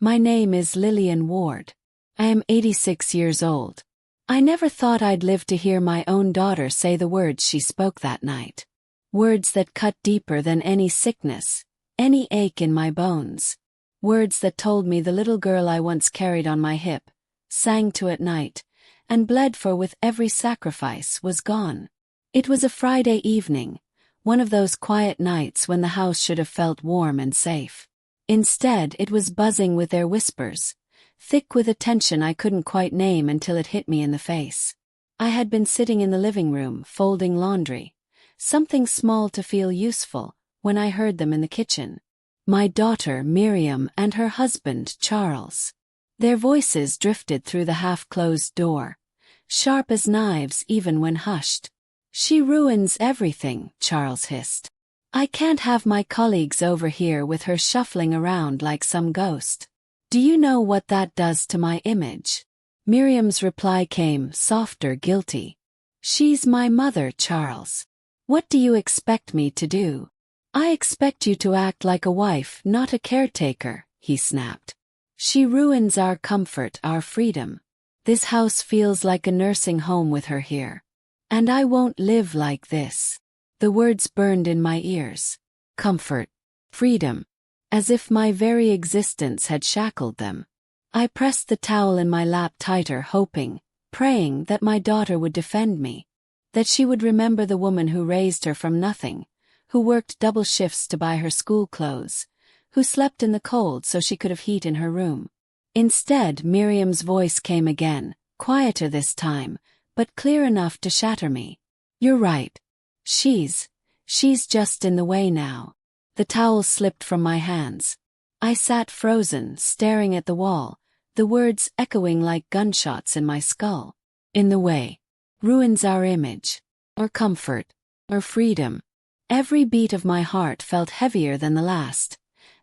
My name is Lillian Ward. I am 86 years old. I never thought I'd live to hear my own daughter say the words she spoke that night. Words that cut deeper than any sickness, any ache in my bones. Words that told me the little girl I once carried on my hip, sang to at night, and bled for with every sacrifice was gone. It was a Friday evening, one of those quiet nights when the house should have felt warm and safe. Instead, it was buzzing with their whispers, thick with a tension I couldn't quite name until it hit me in the face. I had been sitting in the living room, folding laundry, something small to feel useful, when I heard them in the kitchen. My daughter, Miriam, and her husband, Charles. Their voices drifted through the half-closed door, sharp as knives even when hushed. "She ruins everything," Charles hissed. "I can't have my colleagues over here with her shuffling around like some ghost. Do you know what that does to my image?" Miriam's reply came, softer, guilty. "She's my mother, Charles. What do you expect me to do?" "I expect you to act like a wife, not a caretaker," he snapped. "She ruins our comfort, our freedom. This house feels like a nursing home with her here. And I won't live like this." The words burned in my ears. Comfort. Freedom. As if my very existence had shackled them. I pressed the towel in my lap tighter, hoping, praying that my daughter would defend me. That she would remember the woman who raised her from nothing, who worked double shifts to buy her school clothes, who slept in the cold so she could have heat in her room. Instead, Miriam's voice came again, quieter this time, but clear enough to shatter me. "You're right. She's just in the way now." The towel slipped from my hands. I sat frozen, staring at the wall, the words echoing like gunshots in my skull. "In the way. Ruins our image. Or comfort. Or freedom." Every beat of my heart felt heavier than the last,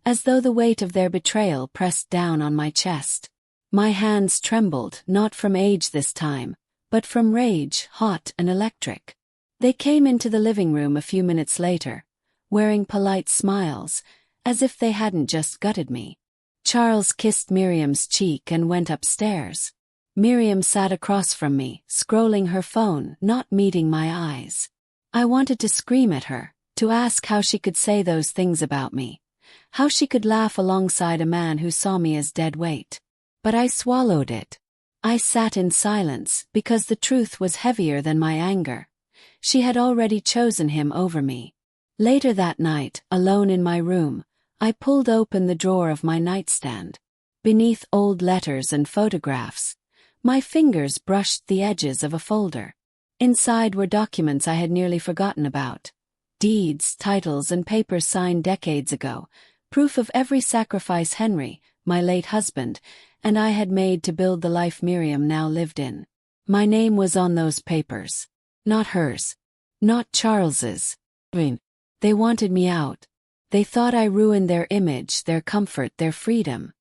as though the weight of their betrayal pressed down on my chest. My hands trembled, not from age this time, but from rage, hot and electric. They came into the living room a few minutes later, wearing polite smiles, as if they hadn't just gutted me. Charles kissed Miriam's cheek and went upstairs. Miriam sat across from me, scrolling her phone, not meeting my eyes. I wanted to scream at her, to ask how she could say those things about me, how she could laugh alongside a man who saw me as dead weight. But I swallowed it. I sat in silence, because the truth was heavier than my anger. She had already chosen him over me. Later that night, alone in my room, I pulled open the drawer of my nightstand. Beneath old letters and photographs, my fingers brushed the edges of a folder. Inside were documents I had nearly forgotten about. Deeds, titles, and papers signed decades ago, proof of every sacrifice Henry, my late husband, and I had made to build the life Miriam now lived in. My name was on those papers. Not hers. Not Charles's. They wanted me out. They thought I ruined their image, their comfort, their freedom.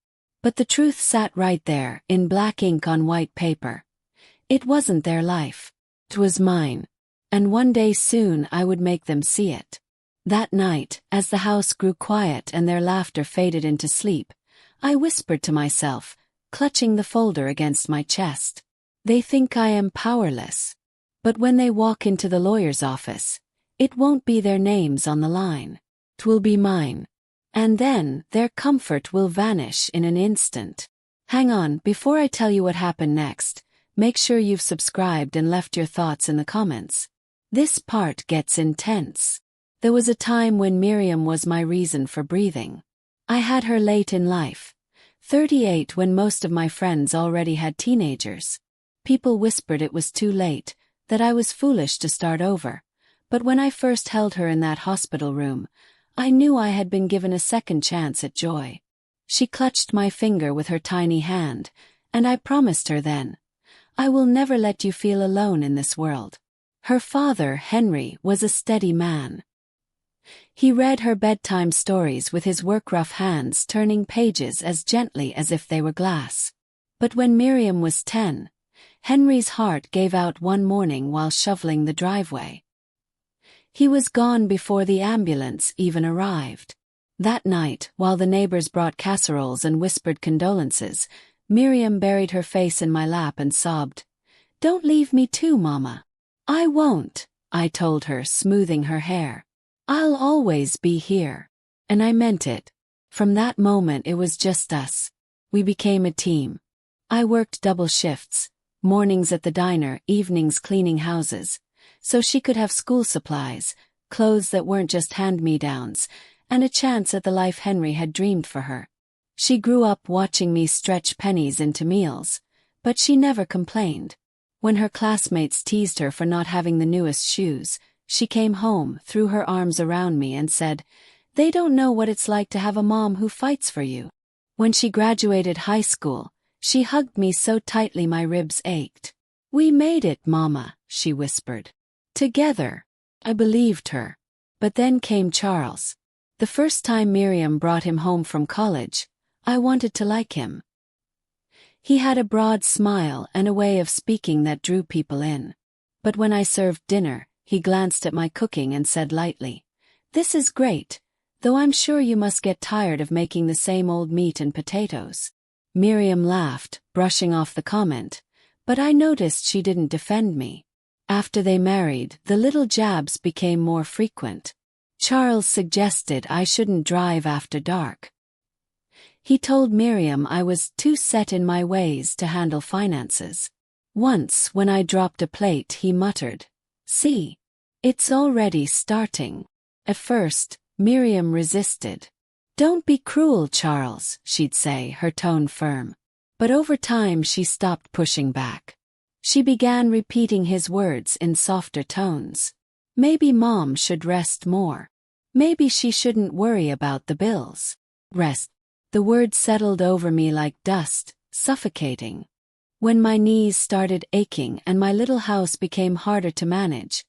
But the truth sat right there, in black ink on white paper. It wasn't their life. It was mine. And one day soon I would make them see it. That night, as the house grew quiet and their laughter faded into sleep, I whispered to myself, clutching the folder against my chest. They think I am powerless. But when they walk into the lawyer's office, it won't be their names on the line. It will be mine. And then, their comfort will vanish in an instant. Hang on, before I tell you what happened next, make sure you've subscribed and left your thoughts in the comments. This part gets intense. There was a time when Miriam was my reason for breathing. I had her late in life. 38 when most of my friends already had teenagers. People whispered it was too late, that I was foolish to start over. But when I first held her in that hospital room, I knew I had been given a second chance at joy. She clutched my finger with her tiny hand, and I promised her then, "I will never let you feel alone in this world." Her father, Henry, was a steady man. He read her bedtime stories with his work-rough hands turning pages as gently as if they were glass. But when Miriam was 10, Henry's heart gave out one morning while shoveling the driveway. He was gone before the ambulance even arrived. That night, while the neighbors brought casseroles and whispered condolences, Miriam buried her face in my lap and sobbed. "Don't leave me too, Mama." "I won't," I told her, smoothing her hair. "I'll always be here." And I meant it. From that moment it was just us. We became a team. I worked double shifts, mornings at the diner, evenings cleaning houses, so she could have school supplies, clothes that weren't just hand-me-downs, and a chance at the life Henry had dreamed for her. She grew up watching me stretch pennies into meals, but she never complained. When her classmates teased her for not having the newest shoes, she came home, threw her arms around me and said, "They don't know what it's like to have a mom who fights for you." When she graduated high school, she hugged me so tightly my ribs ached. "We made it, Mama," she whispered. "Together." I believed her. But then came Charles. The first time Miriam brought him home from college, I wanted to like him. He had a broad smile and a way of speaking that drew people in. But when I served dinner, he glanced at my cooking and said lightly, "This is great, though I'm sure you must get tired of making the same old meat and potatoes." Miriam laughed, brushing off the comment, but I noticed she didn't defend me. After they married, the little jabs became more frequent. Charles suggested I shouldn't drive after dark. He told Miriam I was too set in my ways to handle finances. Once, when I dropped a plate, he muttered, "See, it's already starting." At first, Miriam resisted. "Don't be cruel, Charles," she'd say, her tone firm. But over time she stopped pushing back. She began repeating his words in softer tones. Maybe Mom should rest more. Maybe she shouldn't worry about the bills. Rest. The word settled over me like dust, suffocating. When my knees started aching and my little house became harder to manage,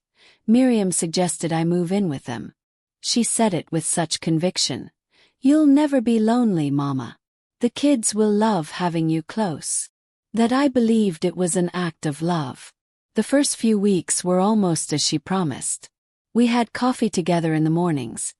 Miriam suggested I move in with them. She said it with such conviction. "You'll never be lonely, Mama. The kids will love having you close." That I believed it was an act of love. The first few weeks were almost as she promised. We had coffee together in the mornings,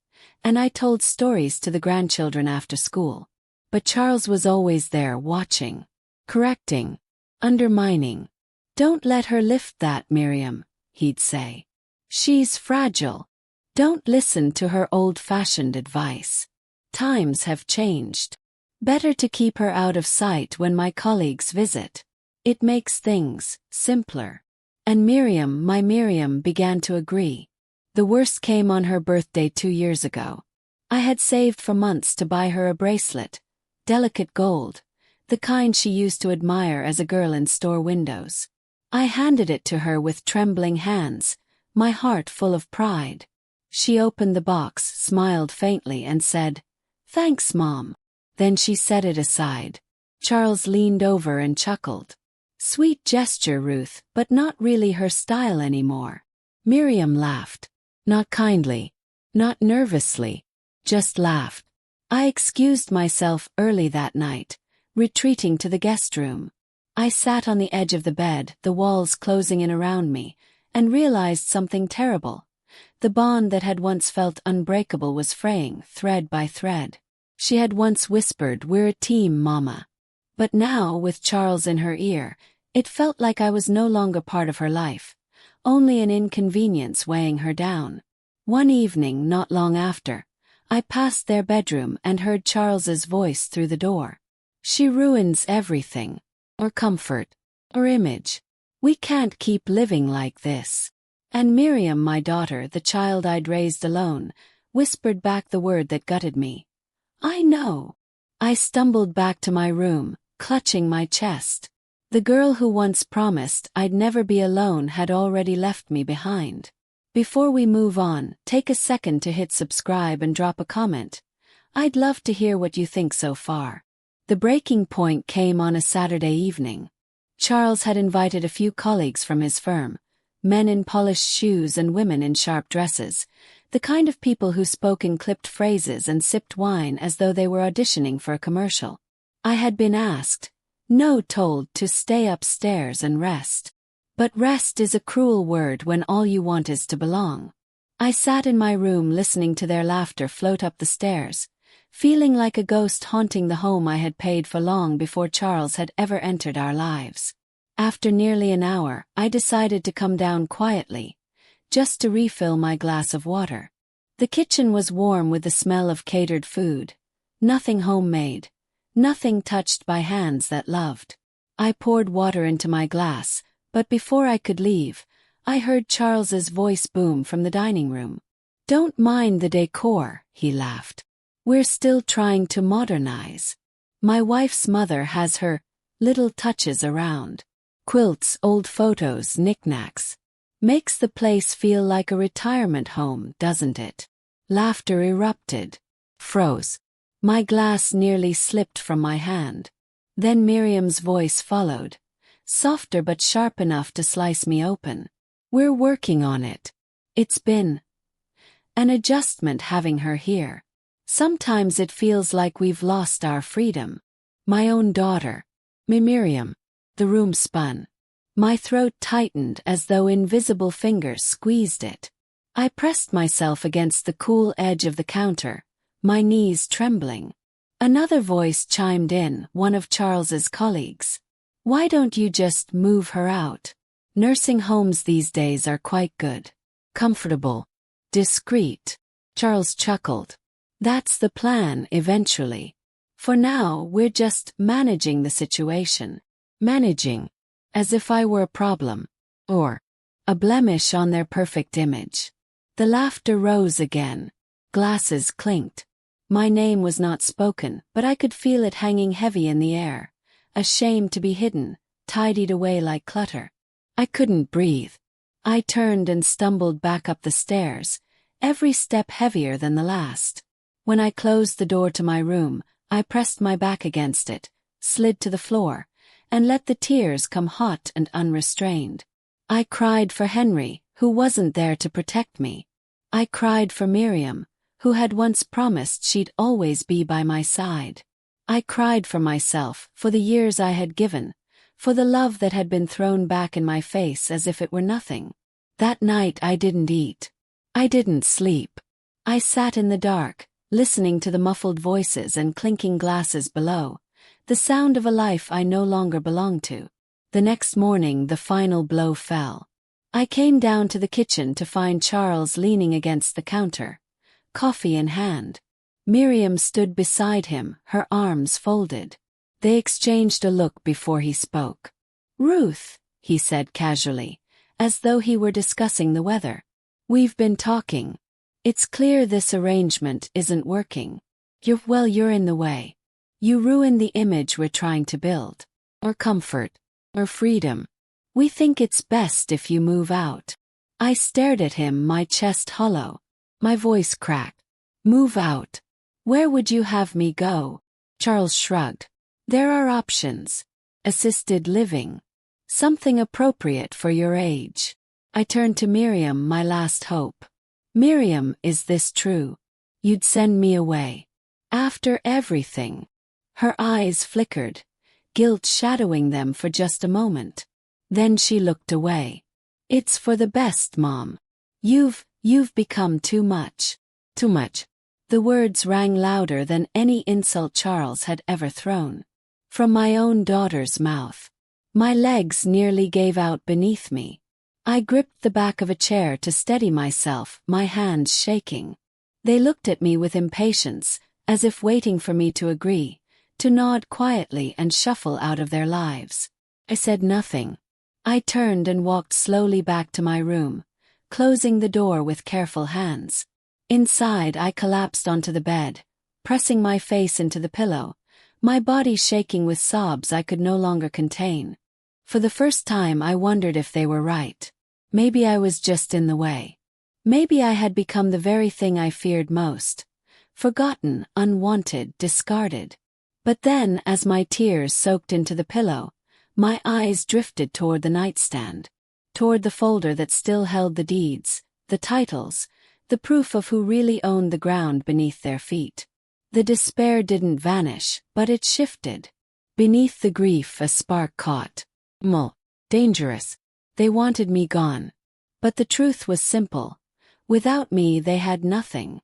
and I told stories to the grandchildren after school. But Charles was always there, watching, correcting, undermining. "Don't let her lift that, Miriam," he'd say. "She's fragile. Don't listen to her old-fashioned advice. Times have changed. Better to keep her out of sight when my colleagues visit. It makes things simpler." And Miriam, my Miriam, began to agree. The worst came on her birthday 2 years ago. I had saved for months to buy her a bracelet, delicate gold, the kind she used to admire as a girl in store windows. I handed it to her with trembling hands, my heart full of pride. She opened the box, smiled faintly and said, "Thanks, Mom." Then she set it aside. Charles leaned over and chuckled. "Sweet gesture, Ruth, but not really her style anymore." Miriam laughed. Not kindly, not nervously, just laughed. I excused myself early that night, retreating to the guest room. I sat on the edge of the bed, the walls closing in around me, and realized something terrible. The bond that had once felt unbreakable was fraying, thread by thread. She had once whispered, "We're a team, Mama." But now, with Charles in her ear, it felt like I was no longer part of her life, only an inconvenience weighing her down. One evening, not long after, I passed their bedroom and heard Charles's voice through the door. "She ruins everything. Our comfort, our image. We can't keep living like this." And Miriam, my daughter, the child I'd raised alone, whispered back the word that gutted me. "I know." I stumbled back to my room, clutching my chest. The girl who once promised I'd never be alone had already left me behind. Before we move on, take a second to hit subscribe and drop a comment. I'd love to hear what you think so far. The breaking point came on a Saturday evening. Charles had invited a few colleagues from his firm, men in polished shoes and women in sharp dresses, the kind of people who spoke in clipped phrases and sipped wine as though they were auditioning for a commercial. I had been asked, no, told to stay upstairs and rest. But rest is a cruel word when all you want is to belong. I sat in my room listening to their laughter float up the stairs, feeling like a ghost haunting the home I had paid for long before Charles had ever entered our lives. After nearly an hour, I decided to come down quietly, just to refill my glass of water. The kitchen was warm with the smell of catered food. Nothing homemade. Nothing touched by hands that loved. I poured water into my glass, but before I could leave, I heard Charles's voice boom from the dining room. "Don't mind the decor," he laughed. "We're still trying to modernize. My wife's mother has her little touches around. Quilts, old photos, knickknacks. Makes the place feel like a retirement home, doesn't it?" Laughter erupted. Froze. My glass nearly slipped from my hand. Then Miriam's voice followed, softer but sharp enough to slice me open. "We're working on it. It's been an adjustment having her here. Sometimes it feels like we've lost our freedom." My own daughter. Miriam. The room spun. My throat tightened as though invisible fingers squeezed it. I pressed myself against the cool edge of the counter, my knees trembling. Another voice chimed in, one of Charles's colleagues. "Why don't you just move her out? Nursing homes these days are quite good. Comfortable. Discreet." Charles chuckled. "That's the plan eventually. For now, we're just managing the situation." Managing. As if I were a problem. Or a blemish on their perfect image. The laughter rose again. Glasses clinked. My name was not spoken, but I could feel it hanging heavy in the air. A shame to be hidden, tidied away like clutter. I couldn't breathe. I turned and stumbled back up the stairs, every step heavier than the last. When I closed the door to my room, I pressed my back against it, slid to the floor, and let the tears come hot and unrestrained. I cried for Henry, who wasn't there to protect me. I cried for Miriam, who had once promised she'd always be by my side. I cried for myself, for the years I had given, for the love that had been thrown back in my face as if it were nothing. That night I didn't eat. I didn't sleep. I sat in the dark, listening to the muffled voices and clinking glasses below, the sound of a life I no longer belonged to. The next morning the final blow fell. I came down to the kitchen to find Charles leaning against the counter, coffee in hand. Miriam stood beside him, her arms folded. They exchanged a look before he spoke. "Ruth," he said casually, as though he were discussing the weather. "We've been talking. It's clear this arrangement isn't working. You're in the way. You ruin the image we're trying to build. Or comfort. Or freedom. We think it's best if you move out." I stared at him, my chest hollow. My voice cracked. "Move out? Where would you have me go?" Charles shrugged. "There are options. Assisted living. Something appropriate for your age." I turned to Miriam, my last hope. "Miriam, is this true? You'd send me away? After everything?" Her eyes flickered, guilt shadowing them for just a moment. Then she looked away. "It's for the best, Mom. You've become too much." Too much. The words rang louder than any insult Charles had ever thrown. From my own daughter's mouth. My legs nearly gave out beneath me. I gripped the back of a chair to steady myself, my hands shaking. They looked at me with impatience, as if waiting for me to agree, to nod quietly and shuffle out of their lives. I said nothing. I turned and walked slowly back to my room, closing the door with careful hands. Inside, I collapsed onto the bed, pressing my face into the pillow, my body shaking with sobs I could no longer contain. For the first time I wondered if they were right. Maybe I was just in the way. Maybe I had become the very thing I feared most. Forgotten, unwanted, discarded. But then, as my tears soaked into the pillow, my eyes drifted toward the nightstand, toward the folder that still held the deeds, the titles, the proof of who really owned the ground beneath their feet. The despair didn't vanish, but it shifted. Beneath the grief a spark caught. Dangerous. They wanted me gone. But the truth was simple. Without me they had nothing.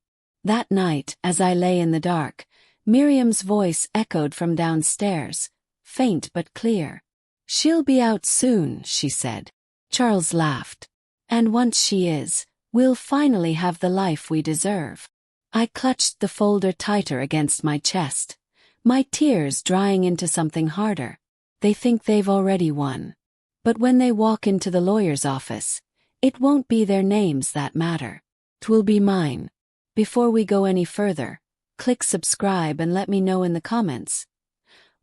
That night, as I lay in the dark, Miriam's voice echoed from downstairs, faint but clear. "She'll be out soon," she said. Charles laughed. "And once she is, we'll finally have the life we deserve." I clutched the folder tighter against my chest, my tears drying into something harder. They think they've already won. But when they walk into the lawyer's office, it won't be their names that matter. 'Twill be mine. Before we go any further, click subscribe and let me know in the comments.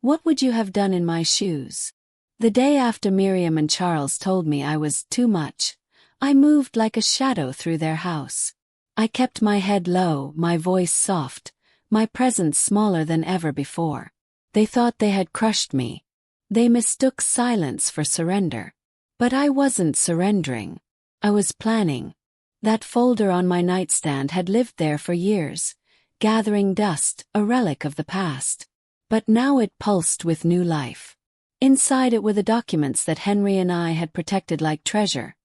What would you have done in my shoes? The day after Miriam and Charles told me I was too much, I moved like a shadow through their house. I kept my head low, my voice soft, my presence smaller than ever before. They thought they had crushed me. They mistook silence for surrender. But I wasn't surrendering. I was planning. That folder on my nightstand had lived there for years, gathering dust, a relic of the past. But now it pulsed with new life. Inside it were the documents that Henry and I had protected like treasure.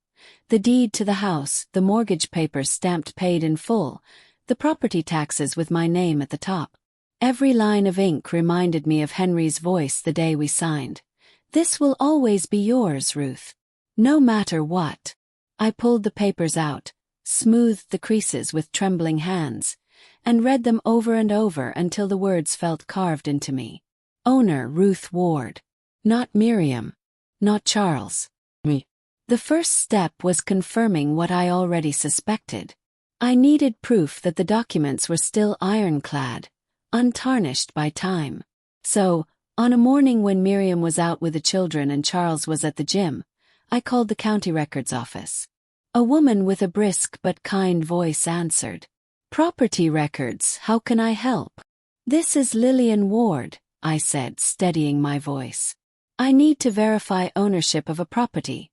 The deed to the house, the mortgage papers stamped paid in full, the property taxes with my name at the top. Every line of ink reminded me of Henry's voice the day we signed. "This will always be yours, Ruth. No matter what." I pulled the papers out, smoothed the creases with trembling hands, and read them over and over until the words felt carved into me. Owner Ruth Ward. Not Miriam. Not Charles. Me. The first step was confirming what I already suspected. I needed proof that the documents were still ironclad, untarnished by time. So, on a morning when Miriam was out with the children and Charles was at the gym, I called the county records office. A woman with a brisk but kind voice answered. "Property records, how can I help?" "This is Lillian Ward," I said, steadying my voice. "I need to verify ownership of a property.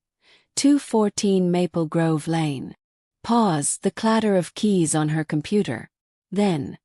214 Maple Grove Lane." Pause, the clatter of keys on her computer. Then,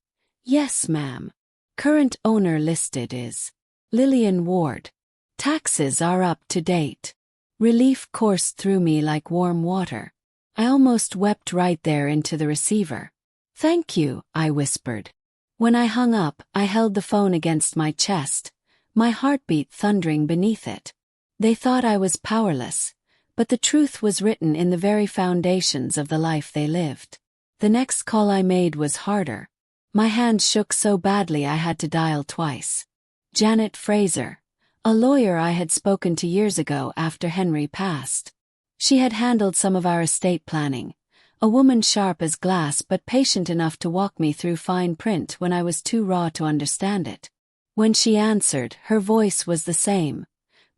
"Yes, ma'am. Current owner listed is Lillian Ward. Taxes are up to date." Relief coursed through me like warm water. I almost wept right there into the receiver. "Thank you," I whispered. When I hung up, I held the phone against my chest, my heartbeat thundering beneath it. They thought I was powerless, but the truth was written in the very foundations of the life they lived. The next call I made was harder. My hand shook so badly I had to dial twice. Janet Fraser, a lawyer I had spoken to years ago after Henry passed. She had handled some of our estate planning, a woman sharp as glass but patient enough to walk me through fine print when I was too raw to understand it. When she answered, her voice was the same,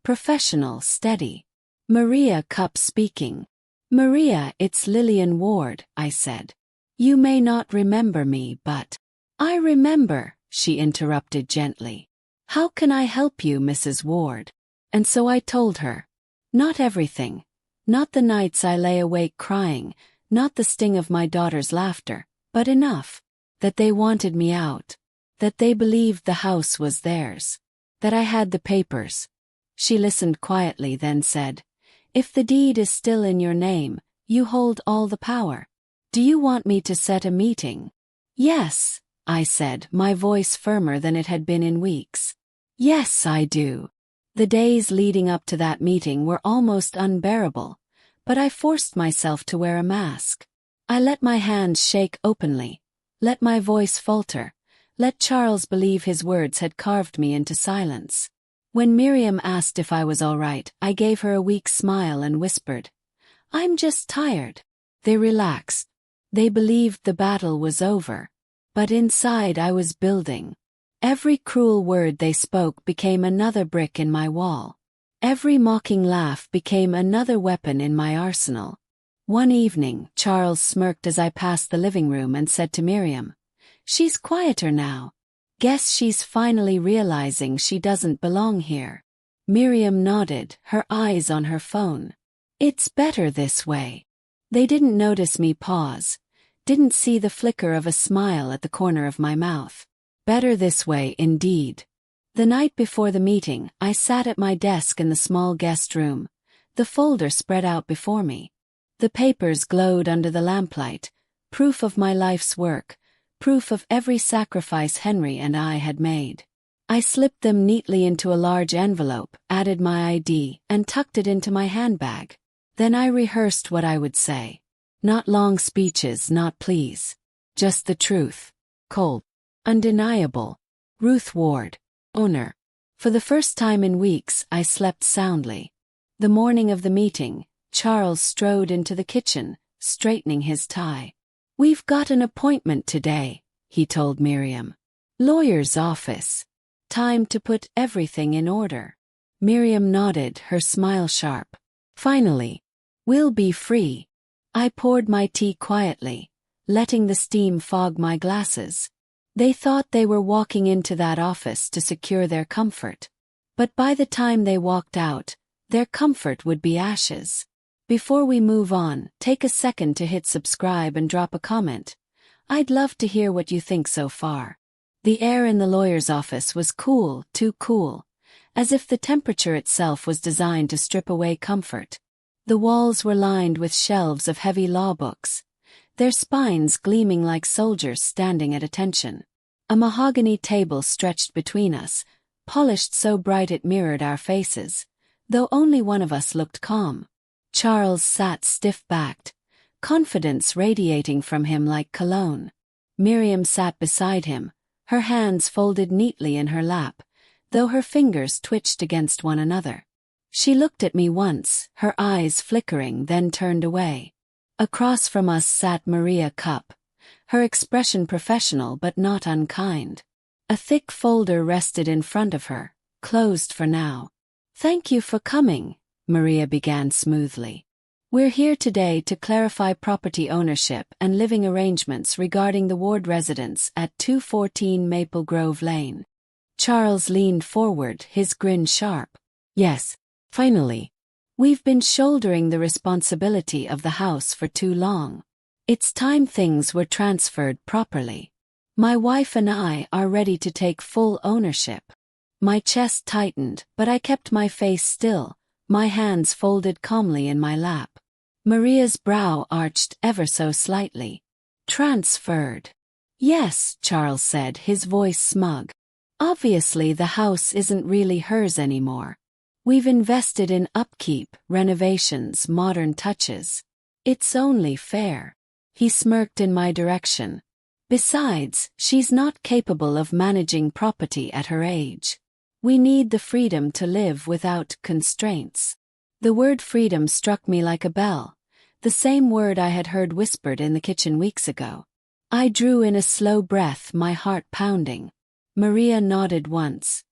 professional, steady. "Maria Cupp speaking." "Maria, it's Lillian Ward," I said. "You may not remember me, but—" "I remember," she interrupted gently. "How can I help you, Mrs. Ward?" And so I told her. Not everything. Not the nights I lay awake crying, not the sting of my daughter's laughter, but enough. That they wanted me out. That they believed the house was theirs. That I had the papers. She listened quietly, then said, "If the deed is still in your name, you hold all the power. Do you want me to set a meeting?" "Yes," I said, my voice firmer than it had been in weeks. "Yes, I do." The days leading up to that meeting were almost unbearable, but I forced myself to wear a mask. I let my hands shake openly, let my voice falter, let Charles believe his words had carved me into silence. When Miriam asked if I was all right, I gave her a weak smile and whispered, "I'm just tired." They relaxed. They believed the battle was over. But inside I was building. Every cruel word they spoke became another brick in my wall. Every mocking laugh became another weapon in my arsenal. One evening, Charles smirked as I passed the living room and said to Miriam, "She's quieter now. Guess she's finally realizing she doesn't belong here." Miriam nodded, her eyes on her phone. "It's better this way." They didn't notice me pause, didn't see the flicker of a smile at the corner of my mouth. Better this way indeed. The night before the meeting, I sat at my desk in the small guest room, the folder spread out before me. The papers glowed under the lamplight, proof of my life's work, proof of every sacrifice Henry and I had made. I slipped them neatly into a large envelope, added my ID, and tucked it into my handbag. Then I rehearsed what I would say. Not long speeches, not pleas. Just the truth. Cold. Undeniable. Ruth Ward. Owner. For the first time in weeks, I slept soundly. The morning of the meeting, Charles strode into the kitchen, straightening his tie. "We've got an appointment today," he told Miriam. "Lawyer's office. Time to put everything in order." Miriam nodded, her smile sharp. "Finally. We'll be free." I poured my tea quietly, letting the steam fog my glasses. They thought they were walking into that office to secure their comfort. But by the time they walked out, their comfort would be ashes. Before we move on, take a second to hit subscribe and drop a comment. I'd love to hear what you think so far. The air in the lawyer's office was cool, too cool, as if the temperature itself was designed to strip away comfort. The walls were lined with shelves of heavy law books, their spines gleaming like soldiers standing at attention. A mahogany table stretched between us, polished so bright it mirrored our faces, though only one of us looked calm. Charles sat stiff-backed, confidence radiating from him like cologne. Miriam sat beside him, her hands folded neatly in her lap, though her fingers twitched against one another. She looked at me once, her eyes flickering, then turned away. Across from us sat Maria Cupp, her expression professional but not unkind. A thick folder rested in front of her, closed for now. "Thank you for coming," Maria began smoothly. "We're here today to clarify property ownership and living arrangements regarding the Ward residence at 214 Maple Grove Lane." Charles leaned forward, his grin sharp. "Yes, finally. We've been shouldering the responsibility of the house for too long. It's time things were transferred properly. My wife and I are ready to take full ownership." My chest tightened, but I kept my face still, my hands folded calmly in my lap. Maria's brow arched ever so slightly. "Transferred?" "Yes," Charles said, his voice smug. "Obviously the house isn't really hers anymore. We've invested in upkeep, renovations, modern touches. It's only fair." He smirked in my direction. "Besides, she's not capable of managing property at her age. We need the freedom to live without constraints." The word freedom struck me like a bell, the same word I had heard whispered in the kitchen weeks ago. I drew in a slow breath, my heart pounding. Maria nodded once,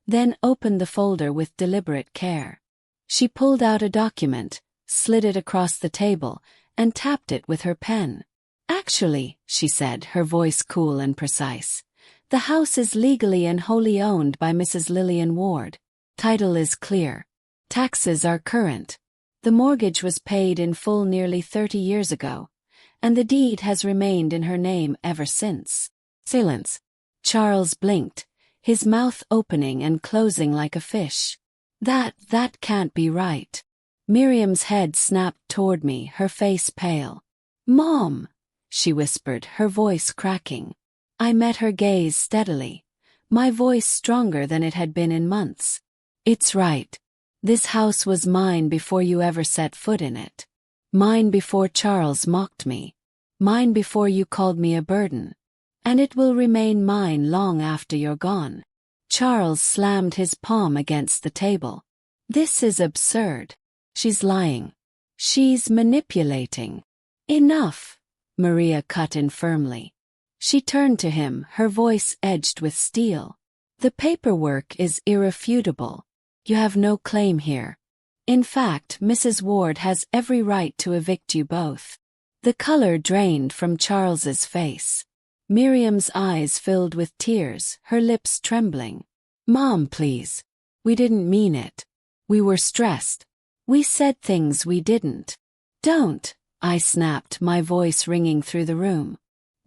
then opened the folder with deliberate care. She pulled out a document, slid it across the table, and tapped it with her pen. "Actually," she said, her voice cool and precise, "the house is legally and wholly owned by Mrs. Lillian Ward. Title is clear. Taxes are current. The mortgage was paid in full nearly 30 years ago, and the deed has remained in her name ever since." Silence. Charles blinked, his mouth opening and closing like a fish. That can't be right." Miriam's head snapped toward me, her face pale. "Mom," she whispered, her voice cracking. I met her gaze steadily, my voice stronger than it had been in months. "It's right. This house was mine before you ever set foot in it. Mine before Charles mocked me. Mine before you called me a burden. And it will remain mine long after you're gone." Charles slammed his palm against the table. "This is absurd. She's lying. She's manipulating." "Enough," Maria cut in firmly. She turned to him, her voice edged with steel. "The paperwork is irrefutable. You have no claim here. In fact, Mrs. Ward has every right to evict you both." The color drained from Charles's face. Miriam's eyes filled with tears, her lips trembling. "Mom, please. We didn't mean it. We were stressed. We said things we didn't." "Don't," I snapped, my voice ringing through the room.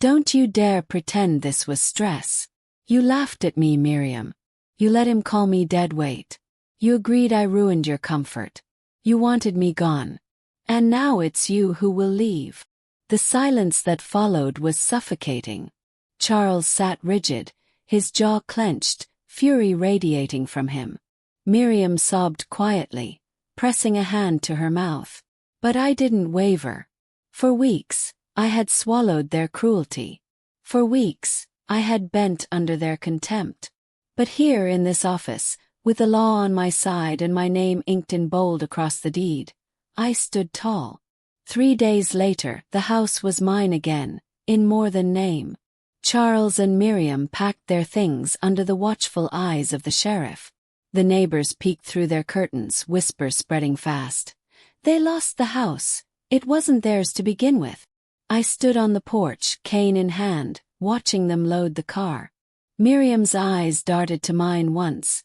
"Don't you dare pretend this was stress. You laughed at me, Miriam. You let him call me dead weight. You agreed I ruined your comfort. You wanted me gone. And now it's you who will leave." The silence that followed was suffocating. Charles sat rigid, his jaw clenched, fury radiating from him. Miriam sobbed quietly, pressing a hand to her mouth. But I didn't waver. For weeks, I had swallowed their cruelty. For weeks, I had bent under their contempt. But here in this office, with the law on my side and my name inked in bold across the deed, I stood tall. 3 days later, the house was mine again, in more than name. Charles and Miriam packed their things under the watchful eyes of the sheriff. The neighbors peeked through their curtains, whispers spreading fast. They lost the house. It wasn't theirs to begin with. I stood on the porch, cane in hand, watching them load the car. Miriam's eyes darted to mine once,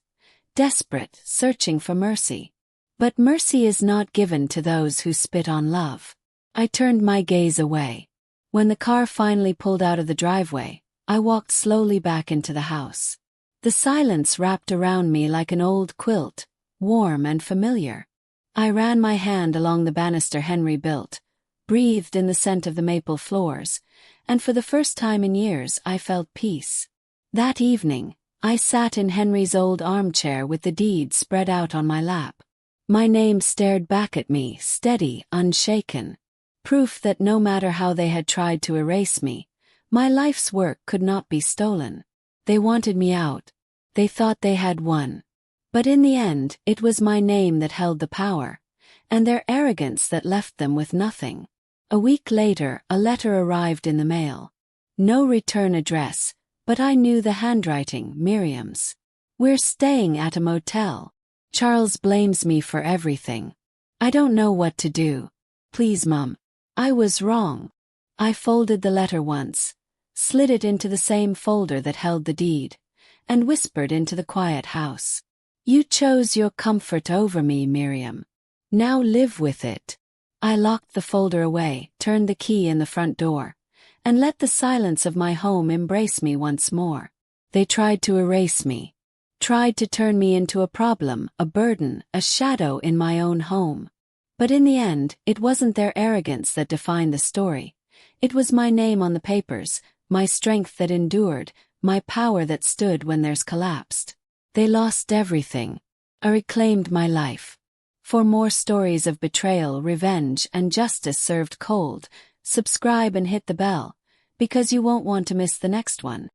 desperate, searching for mercy. But mercy is not given to those who spit on love. I turned my gaze away. When the car finally pulled out of the driveway, I walked slowly back into the house. The silence wrapped around me like an old quilt, warm and familiar. I ran my hand along the banister Henry built, breathed in the scent of the maple floors, and for the first time in years I felt peace. That evening, I sat in Henry's old armchair with the deed spread out on my lap. My name stared back at me, steady, unshaken. Proof that no matter how they had tried to erase me, my life's work could not be stolen. They wanted me out. They thought they had won. But in the end, it was my name that held the power, and their arrogance that left them with nothing. A week later, a letter arrived in the mail. No return address, but I knew the handwriting, Miriam's. "We're staying at a motel. Charles blames me for everything. I don't know what to do. Please, Mum. I was wrong." I folded the letter once, slid it into the same folder that held the deed, and whispered into the quiet house. "You chose your comfort over me, Miriam. Now live with it." I locked the folder away, turned the key in the front door, and let the silence of my home embrace me once more. They tried to erase me, tried to turn me into a problem, a burden, a shadow in my own home. But in the end, it wasn't their arrogance that defined the story. It was my name on the papers, my strength that endured, my power that stood when theirs collapsed. They lost everything. I reclaimed my life. For more stories of betrayal, revenge, and justice served cold, subscribe and hit the bell, because you won't want to miss the next one.